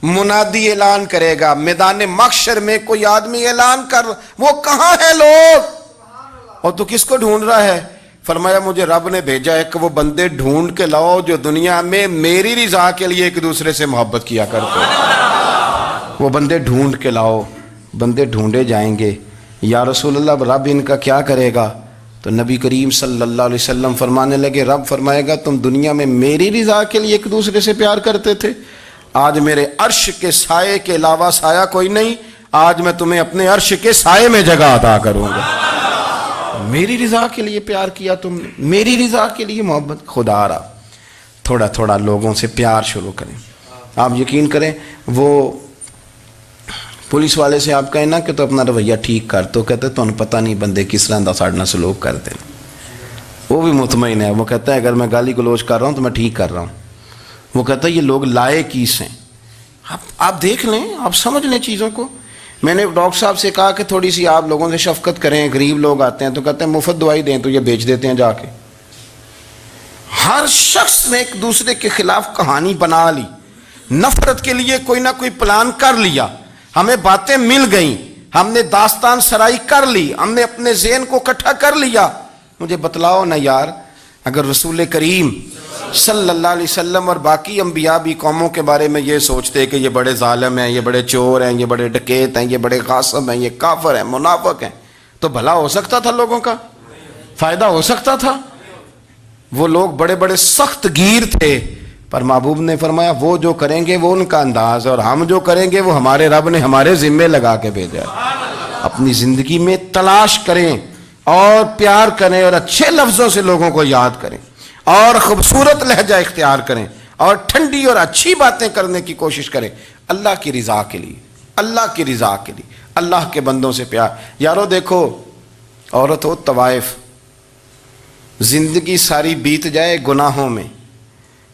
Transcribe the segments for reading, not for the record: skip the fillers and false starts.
منادی اعلان کرے گا میدان محشر میں، کوئی آدمی اعلان کر، وہ کہاں ہے لوگ؟ اور تو کس کو ڈھونڈ رہا ہے؟ فرمایا مجھے رب نے بھیجا ہے کہ وہ بندے ڈھونڈ کے لاؤ جو دنیا میں میری رضا کے لیے ایک دوسرے سے محبت کیا کرتے ہیں۔ وہ بندے ڈھونڈ کے لاؤ۔ بندے ڈھونڈے جائیں گے، یا رسول اللہ رب ان کا کیا کرے گا؟ تو نبی کریم صلی اللہ علیہ وسلم فرمانے لگے، رب فرمائے گا تم دنیا میں میری رضا کے لیے ایک دوسرے سے پیار کرتے تھے، آج میرے عرش کے سائے کے علاوہ سایہ کوئی نہیں، آج میں تمہیں اپنے عرش کے سائے میں جگہ عطا کروں گا۔ میری رضا کے لیے پیار کیا تم نے، میری رضا کے لیے محبت۔ خدا را تھوڑا تھوڑا لوگوں سے پیار شروع کریں۔ آپ یقین کریں، وہ پولیس والے سے آپ کہیں نا کہ تو اپنا رویہ ٹھیک کر، تو کہتے تو انہیں پتہ نہیں بندے کس طرح دا ساڑھنا سلوک کرتے ہیں۔ وہ بھی مطمئن ہے، وہ کہتا ہے اگر میں گالی گلوچ کر رہا ہوں تو میں ٹھیک کر رہا ہوں۔ وہ کہتا ہے یہ لوگ لائے کیس ہیں۔ آپ دیکھ لیں، آپ سمجھ لیں چیزوں کو۔ میں نے ڈاکٹر صاحب سے کہا کہ تھوڑی سی آپ لوگوں سے شفقت کریں، غریب لوگ آتے ہیں تو کہتے ہیں مفت دوائی دیں تو یہ بیچ دیتے ہیں جا کے۔ ہر شخص نے ایک دوسرے کے خلاف کہانی بنا لی، نفرت کے لیے کوئی نہ کوئی پلان کر لیا، ہمیں باتیں مل گئیں، ہم نے داستان سرائی کر لی، ہم نے اپنے ذہن کو اکٹھا کر لیا۔ مجھے بتلاؤ نا یار، اگر رسول کریم صلی اللہ علیہ وسلم اور باقی انبیاء بھی قوموں کے بارے میں یہ سوچتے کہ یہ بڑے ظالم ہیں، یہ بڑے چور ہیں، یہ بڑے ڈکیت ہیں، یہ بڑے غاصب ہیں، یہ کافر ہیں، منافق ہیں، تو بھلا ہو سکتا تھا؟ لوگوں کا فائدہ ہو سکتا تھا؟ وہ لوگ بڑے بڑے سخت گیر تھے، پر محبوب نے فرمایا وہ جو کریں گے وہ ان کا انداز ہے، اور ہم جو کریں گے وہ ہمارے رب نے ہمارے ذمے لگا کے بھیجا ہے۔ اپنی زندگی میں تلاش کریں اور پیار کریں اور اچھے لفظوں سے لوگوں کو یاد کریں اور خوبصورت لہجہ اختیار کریں اور ٹھنڈی اور اچھی باتیں کرنے کی کوشش کریں، اللہ کی رضا کے لیے، اللہ کی رضا کے لیے، اللہ کے بندوں سے پیار۔ یارو دیکھو، عورت ہو طوائف، زندگی ساری بیت جائے گناہوں میں،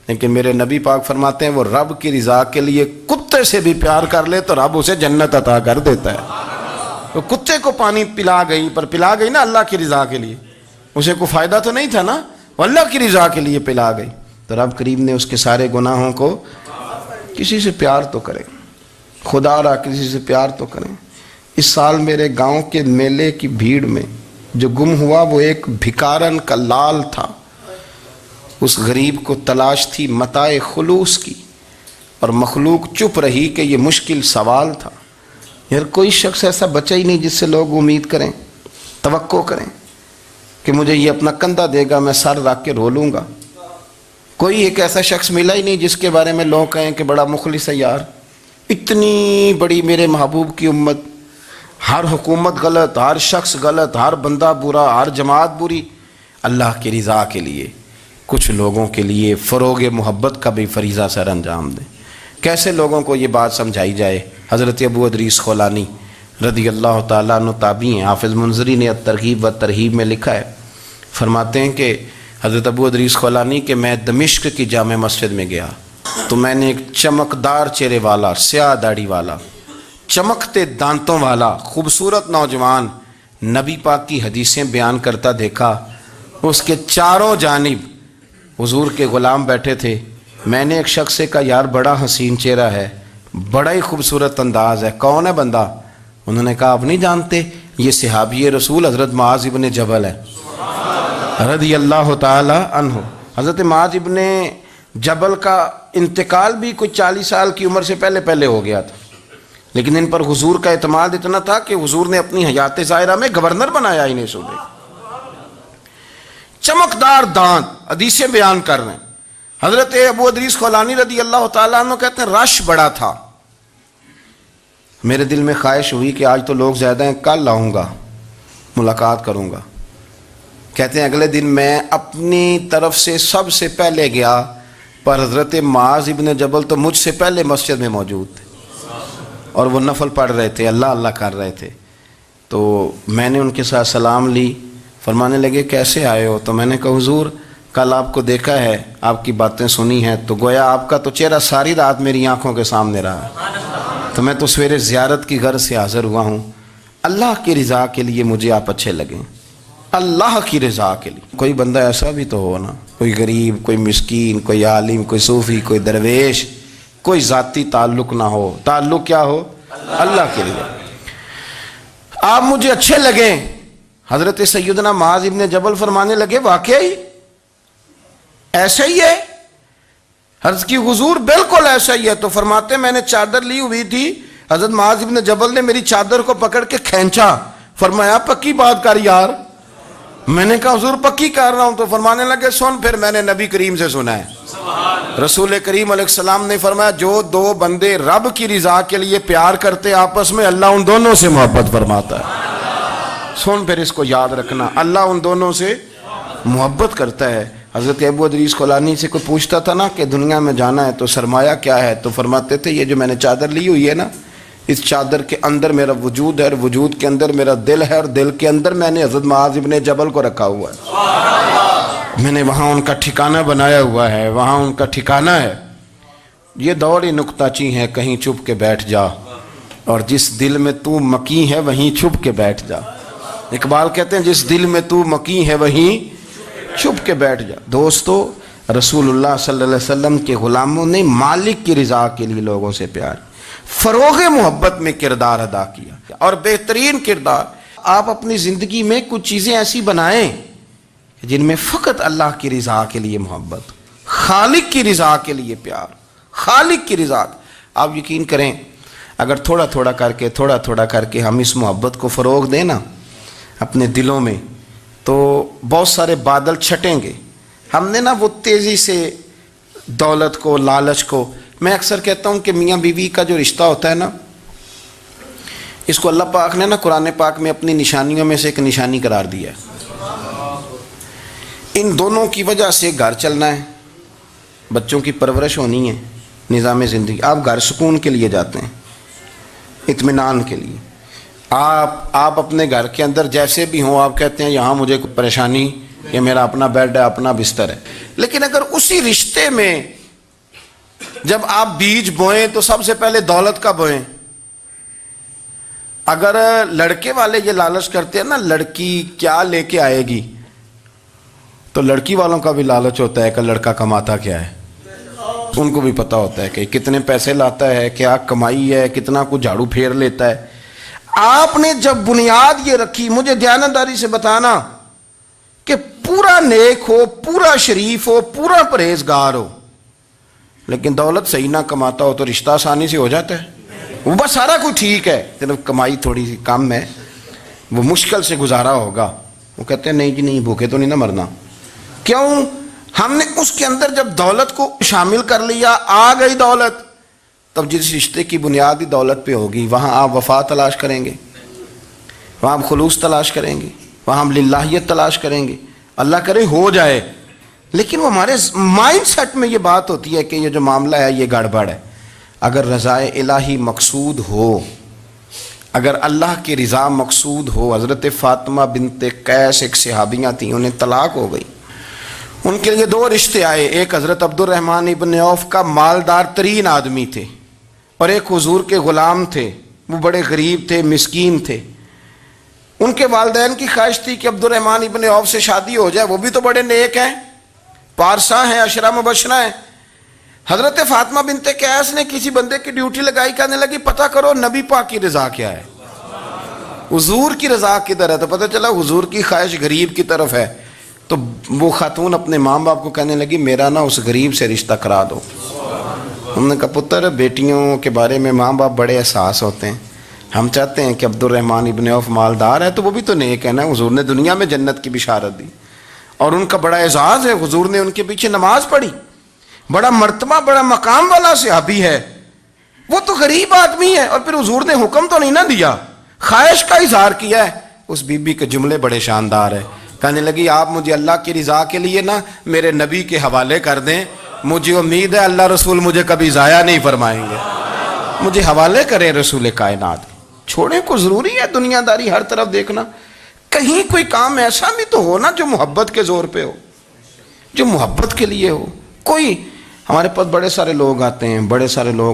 لیکن میرے نبی پاک فرماتے ہیں وہ رب کی رضا کے لیے کتے سے بھی پیار کر لے تو رب اسے جنت عطا کر دیتا ہے۔ تو کتے کو پانی پلا گئی، پر پلا گئی نا اللہ کی رضا کے لیے، اسے کوئی فائدہ تو نہیں تھا نا، وہ اللہ کی رضا کے لیے پلا گئی، تو رب کریم نے اس کے سارے گناہوں کو۔ کسی سے پیار تو کریں، خدا را کسی سے پیار تو کریں۔ اس سال میرے گاؤں کے میلے کی بھیڑ میں جو گم ہوا وہ ایک بھکارن کا لال تھا، اس غریب کو تلاش تھی متاع خلوص کی، اور مخلوق چپ رہی کہ یہ مشکل سوال تھا۔ یار کوئی شخص ایسا بچا ہی نہیں جس سے لوگ امید کریں، توقع کریں کہ مجھے یہ اپنا کندھا دے گا میں سر رکھ کے رو لوں گا۔ کوئی ایک ایسا شخص ملا ہی نہیں جس کے بارے میں لوگ کہیں کہ بڑا مخلص ہے یار۔ اتنی بڑی میرے محبوب کی امت، ہر حکومت غلط، ہر شخص غلط، ہر بندہ برا، ہر جماعت بری، اللہ کی رضا کے لیے کچھ لوگوں کے لیے فروغ محبت کا بھی فریضہ سر انجام دیں۔ کیسے لوگوں کو یہ بات سمجھائی جائے؟ حضرت ابو ادریس خولانی رضی اللہ تعالیٰ عنہ تابعی ہیں، حافظ منذری نے الترغیب و ترہیب میں لکھا ہے، فرماتے ہیں کہ حضرت ابو ادریس خولانی کہ میں دمشق کی جامع مسجد میں گیا تو میں نے ایک چمکدار چہرے والا، سیاہ داڑھی والا، چمکتے دانتوں والا خوبصورت نوجوان نبی پاک کی حدیثیں بیان کرتا دیکھا۔ اس کے چاروں جانب حضور کے غلام بیٹھے تھے۔ میں نے ایک شخص سے کہا یار بڑا حسین چہرہ ہے، بڑا ہی خوبصورت انداز ہے، کون ہے بندہ؟ انہوں نے کہا آپ نہیں جانتے، یہ صحابی رسول حضرت معاذ ابن جبل ہے رضی اللہ تعالی عنہ۔ حضرت معاذ ابن جبل کا انتقال بھی کوئی 40 سال کی عمر سے پہلے ہو گیا تھا، لیکن ان پر حضور کا اعتماد اتنا تھا کہ حضور نے اپنی حیات ظاہرہ میں گورنر بنایا انہیں صوبے۔ چمکدار دانت، حدیثیں بیان کر رہے ہیں۔ حضرت ابو ادریس خولانی رضی اللہ تعالیٰ عنہ کہتے ہیں رش بڑا تھا، میرے دل میں خواہش ہوئی کہ آج تو لوگ زیادہ ہیں، کل آؤں گا ملاقات کروں گا۔ کہتے ہیں اگلے دن میں اپنی طرف سے سب سے پہلے گیا، پر حضرت معاذ ابن جبل تو مجھ سے پہلے مسجد میں موجود تھے اور وہ نفل پڑھ رہے تھے، اللہ اللہ کر رہے تھے۔ تو میں نے ان کے ساتھ سلام لی، فرمانے لگے کیسے آئے ہو؟ تو میں نے کہا حضور کل آپ کو دیکھا ہے، آپ کی باتیں سنی ہیں، تو گویا آپ کا تو چہرہ ساری رات میری آنکھوں کے سامنے رہا، تو میں تو سویرے زیارت کی غرض سے حاضر ہوا ہوں۔ اللہ کی رضا کے لیے مجھے آپ اچھے لگیں، اللہ کی رضا کے لیے۔ کوئی بندہ ایسا بھی تو ہو نا، کوئی غریب، کوئی مسکین، کوئی عالم، کوئی صوفی، کوئی درویش کوئی ذاتی تعلق نہ ہو، تعلق کیا ہو؟ اللہ کے لیے۔ آپ مجھے اچھے لگیں، حضرت سیدنا معاذ ابن جبل فرمانے لگے واقعی ایسا ہی ہے؟ عرض کی حضور بالکل ایسا ہی ہے۔ تو فرماتے میں نے چادر لی ہوئی تھی، حضرت معاذ ابن جبل نے میری چادر کو پکڑ کے کھینچا، فرمایا پکی بات کر یار۔ میں نے کہا حضور پکی کر رہا ہوں۔ تو فرمانے لگے سن، پھر میں نے نبی کریم سے سنا ہے، رسول کریم علیہ السلام نے فرمایا جو دو بندے رب کی رضا کے لیے پیار کرتے آپس میں، اللہ ان دونوں سے محبت فرماتا ہے۔ سن پھر اس کو یاد رکھنا، اللہ ان دونوں سے محبت کرتا ہے۔ حضرت ابو ادریس خولانی سے کوئی پوچھتا تھا نا کہ دنیا میں جانا ہے تو سرمایہ کیا ہے، تو فرماتے تھے یہ جو میں نے چادر لی ہوئی ہے نا، اس چادر کے اندر میرا وجود ہے، اور وجود کے اندر میرا دل ہے، اور دل کے اندر میں نے حضرت معاذ ابن جبل کو رکھا ہوا ہے، میں نے وہاں ان کا ٹھکانہ بنایا ہوا ہے، وہاں ان کا ٹھکانہ ہے۔ یہ دور ہی نکتہ چی ہے، کہیں چھپ کے بیٹھ جا، اور جس دل میں تو مکی ہے وہیں چھپ کے بیٹھ جا۔ اقبال کہتے ہیں جس دل میں تو مکی ہے وہیں چھپ کے بیٹھ جا۔ دوستو، رسول اللہ صلی اللہ علیہ وسلم کے غلاموں نے مالک کی رضا کے لیے لوگوں سے پیار، فروغ محبت میں کردار ادا کیا، اور بہترین کردار۔ آپ اپنی زندگی میں کچھ چیزیں ایسی بنائیں جن میں فقط اللہ کی رضا کے لیے محبت، خالق کی رضا کے لیے پیار، خالق کی رضا۔ آپ یقین کریں اگر تھوڑا تھوڑا کر کے ہم اس محبت کو فروغ دیں نا اپنے دلوں میں، تو بہت سارے بادل چھٹیں گے۔ ہم نے نا وہ تیزی سے دولت کو، لالچ کو، میں اکثر کہتا ہوں کہ میاں بیوی کا جو رشتہ ہوتا ہے نا، اس کو اللہ پاک نے نا قرآن پاک میں اپنی نشانیوں میں سے ایک نشانی قرار دیا ہے۔ ان دونوں کی وجہ سے گھر چلنا ہے، بچوں کی پرورش ہونی ہے، نظام زندگی۔ آپ گھر سکون کے لیے جاتے ہیں، اطمینان کے لیے۔ آپ اپنے گھر کے اندر جیسے بھی ہوں، آپ کہتے ہیں یہاں مجھے کوئی پریشانی، یہ میرا اپنا بیڈ ہے، اپنا بستر ہے۔ لیکن اگر اسی رشتے میں جب آپ بیج بوئیں تو سب سے پہلے دولت کا بوئیں۔ اگر لڑکے والے یہ لالچ کرتے ہیں نا لڑکی کیا لے کے آئے گی، تو لڑکی والوں کا بھی لالچ ہوتا ہے کہ لڑکا کماتا کیا ہے، ان کو بھی پتا ہوتا ہے کہ کتنے پیسے لاتا ہے، کیا کمائی ہے، کتنا کچھ جھاڑو پھیر لیتا ہے۔ آپ نے جب بنیاد یہ رکھی، مجھے دیانتداری سے بتانا کہ پورا نیک ہو، پورا شریف ہو، پورا پرہیزگار ہو، لیکن دولت صحیح نہ کماتا ہو تو رشتہ آسانی سے ہو جاتا ہے۔ وہ بس سارا کچھ ٹھیک ہے، صرف کمائی تھوڑی سی کم ہے، وہ مشکل سے گزارا ہوگا۔ وہ کہتے ہیں نہیں جی نہیں، بھوکے تو نہیں نہ مرنا۔ کیوں؟ ہم نے اس کے اندر جب دولت کو شامل کر لیا، آ گئی دولت، تب جس رشتے کی بنیادی دولت پہ ہوگی وہاں آپ وفا تلاش کریں گے، وہاں آپ خلوص تلاش کریں گے، وہاں ہم للہیت تلاش کریں گے۔ اللہ کرے ہو جائے، لیکن وہ ہمارے مائنڈ سیٹ میں یہ بات ہوتی ہے کہ یہ جو معاملہ ہے یہ گڑبڑ ہے۔ اگر رضا الہی مقصود ہو، اگر اللہ کی رضا مقصود ہو، حضرت فاطمہ بنت قیس ایک صحابیاں تھیں، انہیں طلاق ہو گئی، ان کے لیے دو رشتے آئے، ایک حضرت عبد الرحمن ابن عوف کا مالدار ترین آدمی تھے، اور ایک حضور کے غلام تھے، وہ بڑے غریب تھے، مسکین تھے۔ ان کے والدین کی خواہش تھی کہ عبد الرحمن ابن عوف سے شادی ہو جائے، وہ بھی تو بڑے نیک ہیں، پارسا ہیں، عشرہ مبشرہ ہیں۔ حضرت فاطمہ بنت قیس نے کسی بندے کی ڈیوٹی لگائی، کہنے لگی پتہ کرو نبی پاک کی رضا کیا ہے، حضور کی رضا کدھر ہے، تو پتہ چلا حضور کی خواہش غریب کی طرف ہے۔ تو وہ خاتون اپنے ماں باپ کو کہنے لگی میرا نا اس غریب سے رشتہ کرا دو۔ ہم نے کہا پتر، بیٹیوں کے بارے میں ماں باپ بڑے احساس ہوتے ہیں، ہم چاہتے ہیں کہ عبد الرحمن ابن عوف مالدار ہے تو وہ بھی تو نیک ہے نا، حضور نے دنیا میں جنت کی بشارت دی، اور ان کا بڑا اعزاز ہے، حضور نے ان کے پیچھے نماز پڑھی، بڑا مرتبہ بڑا مقام والا صحابی ہے، وہ تو غریب آدمی ہے، اور پھر حضور نے حکم تو نہیں نہ دیا، خواہش کا اظہار کیا ہے۔ اس بی بی کے جملے بڑے شاندار ہیں، کہنے لگی آپ مجھے اللہ کی رضا کے لیے نا میرے نبی کے حوالے کر دیں، مجھے امید ہے اللہ رسول مجھے کبھی ضائع نہیں فرمائیں گے، مجھے حوالے کریں رسول کائنات۔ چھوڑیں کو ضروری ہے دنیا داری ہر طرف دیکھنا، کہیں کوئی کام ایسا بھی تو ہو نا جو محبت کے زور پہ ہو، جو محبت کے لیے ہو۔ کوئی ہمارے پاس بڑے سارے لوگ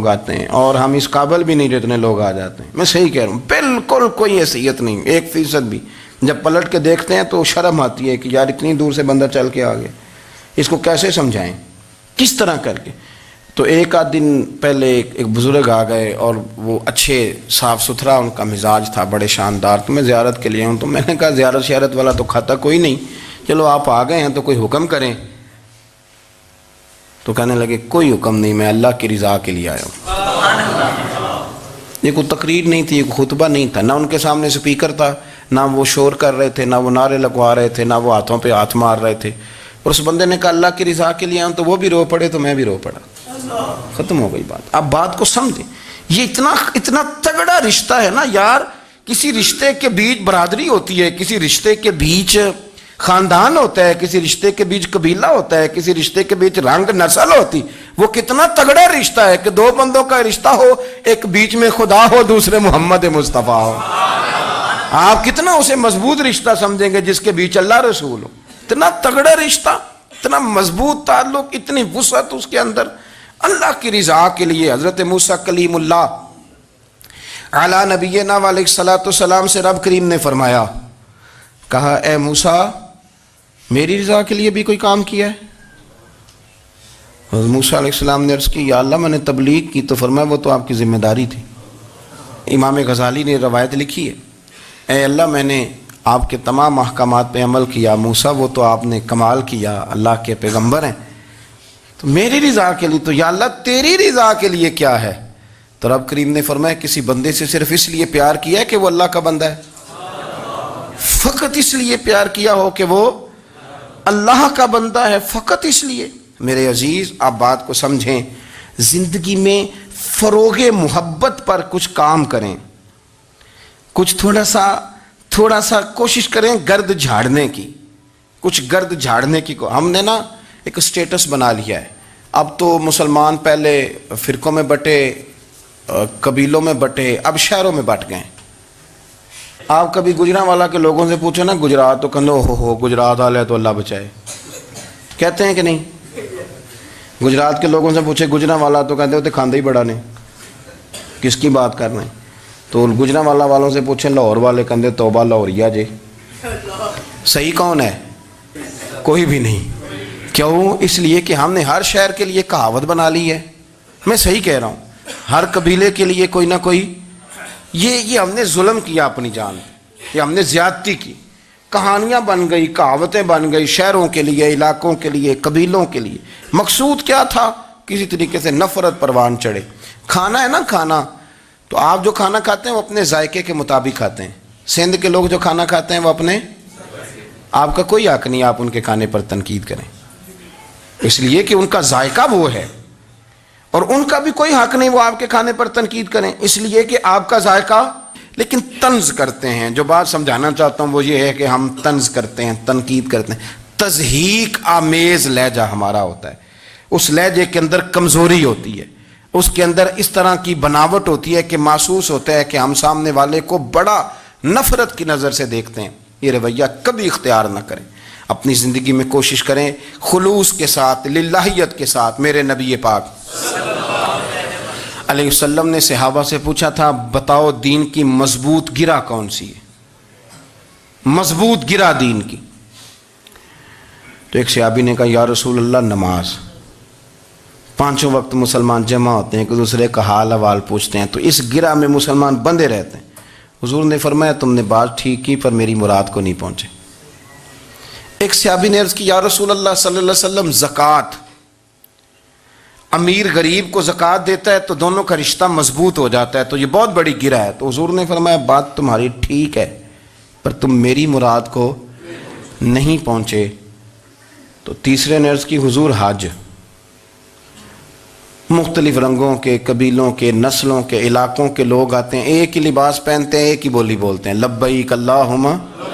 آتے ہیں اور ہم اس قابل بھی نہیں جتنے لوگ آ جاتے ہیں، میں صحیح کہہ رہا ہوں، بالکل کوئی حیثیت نہیں، 1% بھی۔ جب پلٹ کے دیکھتے ہیں تو شرم آتی ہے کہ یار اتنی دور سے بندہ چل کے آ گیا، اس کو کیسے سمجھائیں، کس طرح کر کے۔ تو ایک آدھ دن پہلے ایک بزرگ آ گئے اور وہ اچھے صاف ستھرا ان کا مزاج تھا، بڑے شاندار، تو میں زیارت کے لیے ہوں. تو میں نے کہا زیارت شیارت والا تو کھاتا کوئی نہیں، چلو آپ آ گئے ہیں تو کوئی حکم کریں. تو کہنے لگے کوئی حکم نہیں، میں اللہ کی رضا کے لیے آیا ہوں. یہ کوئی تقریر نہیں تھی، کوئی خطبہ نہیں تھا، نہ ان کے سامنے سپیکر تھا، نہ وہ شور کر رہے تھے، نہ وہ نعرے لگوا رہے تھے، نہ وہ ہاتھوں پہ ہاتھ مار رہے تھے. اور اس بندے نے کہا اللہ کی رضا کے لیے آیا ہوں، تو وہ بھی رو پڑے تو میں بھی رو پڑا. ختم ہو گئی بات. اب بات کو سمجھیں، یہ اتنا تگڑا رشتہ ہے نا یار. کسی رشتے کے بیچ برادری ہوتی ہے، کسی رشتے کے بیچ خاندان ہوتا ہے، کسی رشتے کے بیچ قبیلہ ہوتا ہے، کسی رشتے کے بیچ رنگ نسل ہوتی. وہ کتنا تگڑا رشتہ ہے کہ دو بندوں کا رشتہ ہو، ایک بیچ میں خدا ہو، دوسرے محمد مصطفیٰ ہو. آپ کتنا اسے مضبوط رشتہ سمجھیں گے جس کے بیچ اللہ رسول ہو. اتنا تگڑا رشتہ، اتنا مضبوط تعلق، اتنی وسعت اس کے اندر. اللہ کی رضا کے لیے حضرت موسیٰ کلیم اللہ علی نبینا علیہ الصلوۃ والسلام سے رب کریم نے فرمایا، کہا اے موسیٰ میری رضا کے لیے بھی کوئی کام کیا ہے؟ حضرت موسیٰ علیہ السلام نے عرض کی یا اللہ میں نے تبلیغ کی. تو فرمایا وہ تو آپ کی ذمہ داری تھی. امام غزالی نے روایت لکھی ہے، اے اللہ میں نے آپ کے تمام احکامات پہ عمل کیا، موسیٰ وہ تو آپ نے کمال کیا، اللہ کے پیغمبر ہیں، تو میری رضا کے لیے تو یا اللہ تیری رضا کے لیے کیا ہے؟ تو رب کریم نے فرمایا کسی بندے سے صرف اس لیے پیار کیا ہے کہ وہ اللہ کا بندہ ہے، فقط اس لیے پیار کیا ہو کہ وہ اللہ کا بندہ ہے، فقط اس لیے. میرے عزیز آپ بات کو سمجھیں، زندگی میں فروغ محبت پر کچھ کام کریں، کچھ تھوڑا سا کوشش کریں گرد جھاڑنے کی، کچھ گرد جھاڑنے کی. ہم نے نا ایک سٹیٹس بنا لیا ہے. اب تو مسلمان پہلے فرقوں میں بٹے، قبیلوں میں بٹے، اب شہروں میں بٹ گئے. آپ کبھی گجرانوالا کے لوگوں سے پوچھیں نا گجرات، تو کہنے ہو گجرات والے تو اللہ بچائے، کہتے ہیں کہ نہیں؟ گجرات کے لوگوں سے پوچھے گجرانوالا تو کہتے ہوتے کھاندے ہی بڑا نے، کس کی بات کر رہے ہیں؟ تو گجرانوالا والوں سے پوچھیں لاہور والے، کہتے توبہ لاہوریا جے. صحیح کون ہے؟ کوئی بھی نہیں. کیوں؟ اس لیے کہ ہم نے ہر شہر کے لیے کہاوت بنا لی ہے. میں صحیح کہہ رہا ہوں، ہر قبیلے کے لیے کوئی نہ کوئی. یہ ہم نے ظلم کیا اپنی جان، یہ ہم نے زیادتی کی. کہانیاں بن گئی، کہاوتیں بن گئی، شہروں کے لیے، علاقوں کے لیے، قبیلوں کے لیے. مقصود کیا تھا؟ کسی طریقے سے نفرت پروان چڑھے. کھانا ہے نا، کھانا تو آپ جو کھانا کھاتے ہیں وہ اپنے ذائقے کے مطابق کھاتے ہیں. سندھ کے لوگ جو کھانا کھاتے ہیں وہ اپنے، آپ کا کوئی حق نہیں آپ ان کے کھانے پر تنقید کریں، اس لیے کہ ان کا ذائقہ وہ ہے. اور ان کا بھی کوئی حق نہیں وہ آپ کے کھانے پر تنقید کریں، اس لیے کہ آپ کا ذائقہ. لیکن طنز کرتے ہیں. جو بات سمجھانا چاہتا ہوں وہ یہ ہے کہ ہم طنز کرتے ہیں، تنقید کرتے ہیں. تضحیک آمیز لہجہ ہمارا ہوتا ہے. اس لہجے کے اندر کمزوری ہوتی ہے، اس کے اندر اس طرح کی بناوٹ ہوتی ہے کہ محسوس ہوتا ہے کہ ہم سامنے والے کو بڑا نفرت کی نظر سے دیکھتے ہیں. یہ رویہ کبھی اختیار نہ کریں. اپنی زندگی میں کوشش کریں خلوص کے ساتھ، للہیت کے ساتھ. میرے نبی پاک علیہ وسلم نے صحابہ سے پوچھا تھا بتاؤ دین کی مضبوط گرہ کون سی ہے؟ مضبوط گرہ دین کی. تو ایک صحابی نے کہا یا رسول اللہ نماز. 5 وقت مسلمان جمع ہوتے ہیں، ایک دوسرے کا حال احوال پوچھتے ہیں، تو اس گرہ میں مسلمان بندے رہتے ہیں. حضور نے فرمایا تم نے بات ٹھیک کی پر میری مراد کو نہیں پہنچے. ایک صحابی نے عرض کی یا رسول اللہ صلی اللہ علیہ وسلم زکوٰۃ، امیر غریب کو زکوٰۃ دیتا ہے تو دونوں کا رشتہ مضبوط ہو جاتا ہے، تو یہ بہت بڑی گرہ ہے. تو حضور نے فرمایا بات تمہاری ٹھیک ہے پر تم میری مراد کو نہیں پہنچے. تو تیسرے نے عرض کی حضور حج، مختلف رنگوں کے، قبیلوں کے، نسلوں کے، علاقوں کے لوگ آتے ہیں، ایک ہی لباس پہنتے ہیں، ایک ہی بولی بولتے ہیں، لبیک اللہم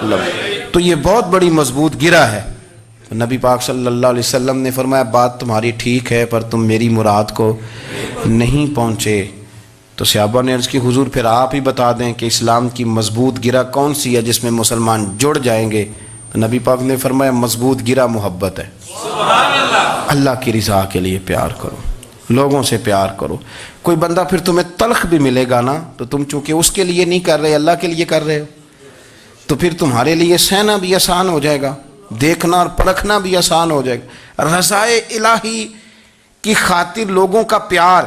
لبیک. تو یہ بہت بڑی مضبوط گرہ ہے. تو نبی پاک صلی اللہ علیہ وسلم نے فرمایا بات تمہاری ٹھیک ہے پر تم میری مراد کو نہیں پہنچے. تو صحابہ نے عرض کی حضور پھر آپ ہی بتا دیں کہ اسلام کی مضبوط گرہ کون سی ہے جس میں مسلمان جڑ جائیں گے. تو نبی پاک نے فرمایا مضبوط گرہ محبت ہے. اللہ کی رضا کے لیے پیار کرو، لوگوں سے پیار کرو. کوئی بندہ پھر تمہیں تلخ بھی ملے گا نا، تو تم چونکہ اس کے لیے نہیں کر رہے، اللہ کے لیے کر رہے ہو، تو پھر تمہارے لیے سہنا بھی آسان ہو جائے گا، دیکھنا اور پرکھنا بھی آسان ہو جائے گا. رضائے الہی کی خاطر لوگوں کا پیار.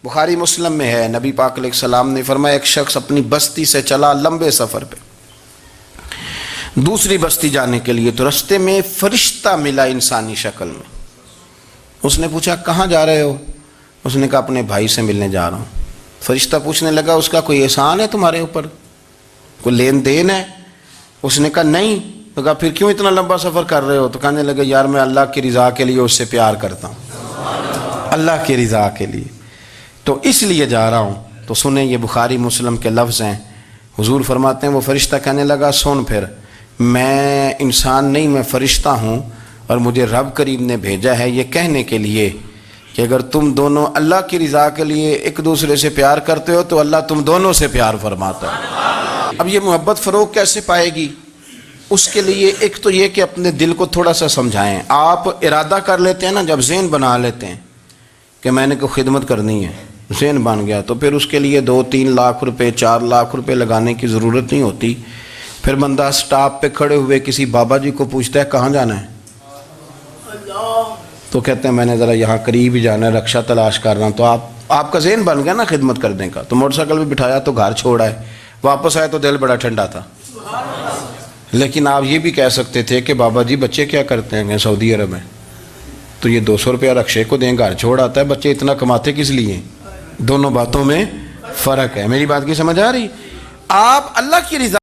بخاری مسلم میں ہے، نبی پاک علیہ السلام نے فرمایا ایک شخص اپنی بستی سے چلا لمبے سفر پہ دوسری بستی جانے کے لیے، تو رستے میں فرشتہ ملا انسانی شکل میں. اس نے پوچھا کہاں جا رہے ہو؟ اس نے کہا اپنے بھائی سے ملنے جا رہا ہوں. فرشتہ پوچھنے لگا اس کا کوئی احسان ہے تمہارے اوپر، کوئی لین دین ہے؟ اس نے کہا نہیں. تو کہا پھر کیوں اتنا لمبا سفر کر رہے ہو؟ تو کہنے لگے یار میں اللہ کی رضا کے لیے اس سے پیار کرتا ہوں، اللہ کی رضا کے لیے تو اس لیے جا رہا ہوں. تو سنیں یہ بخاری مسلم کے لفظ ہیں. حضور فرماتے ہیں وہ فرشتہ کہنے لگا سن پھر، میں انسان نہیں میں فرشتہ ہوں، اور مجھے رب کریم نے بھیجا ہے یہ کہنے کے لیے کہ اگر تم دونوں اللہ کی رضا کے لیے ایک دوسرے سے پیار کرتے ہو تو اللہ تم دونوں سے پیار فرماتا ہے. اب یہ محبت فروغ کیسے پائے گی؟ اس کے لیے ایک تو یہ کہ اپنے دل کو تھوڑا سا سمجھائیں. آپ ارادہ کر لیتے ہیں نا، جب ذہن بنا لیتے ہیں کہ میں نے کوئی خدمت کرنی ہے، ذہن بن گیا، تو پھر اس کے لیے 2-3 لاکھ روپے 4 لاکھ روپے لگانے کی ضرورت نہیں ہوتی. پھر بندہ سٹاپ پہ کھڑے ہوئے کسی بابا جی کو پوچھتا ہے کہاں جانا ہے، تو کہتے ہیں میں نے ذرا یہاں قریب ہی جانا ہے، رکشہ تلاش کر رہا ہوں. تو آپ کا ذہن بن گیا نا خدمت کرنے کا. تو موٹر سائیکل پہ بٹھایا تو گھر چھوڑا ہے، واپس آئے تو دل بڑا ٹھنڈا تھا. لیکن آپ یہ بھی کہہ سکتے تھے کہ بابا جی بچے کیا کرتے ہیں سعودی عرب میں، تو یہ 200 روپیہ رکشے کو دیں، گھر چھوڑ آتا ہے، بچے اتنا کماتے کس لیے؟ دونوں باتوں میں فرق ہے. میری بات کی سمجھ آ رہی؟ آپ اللہ کی رضا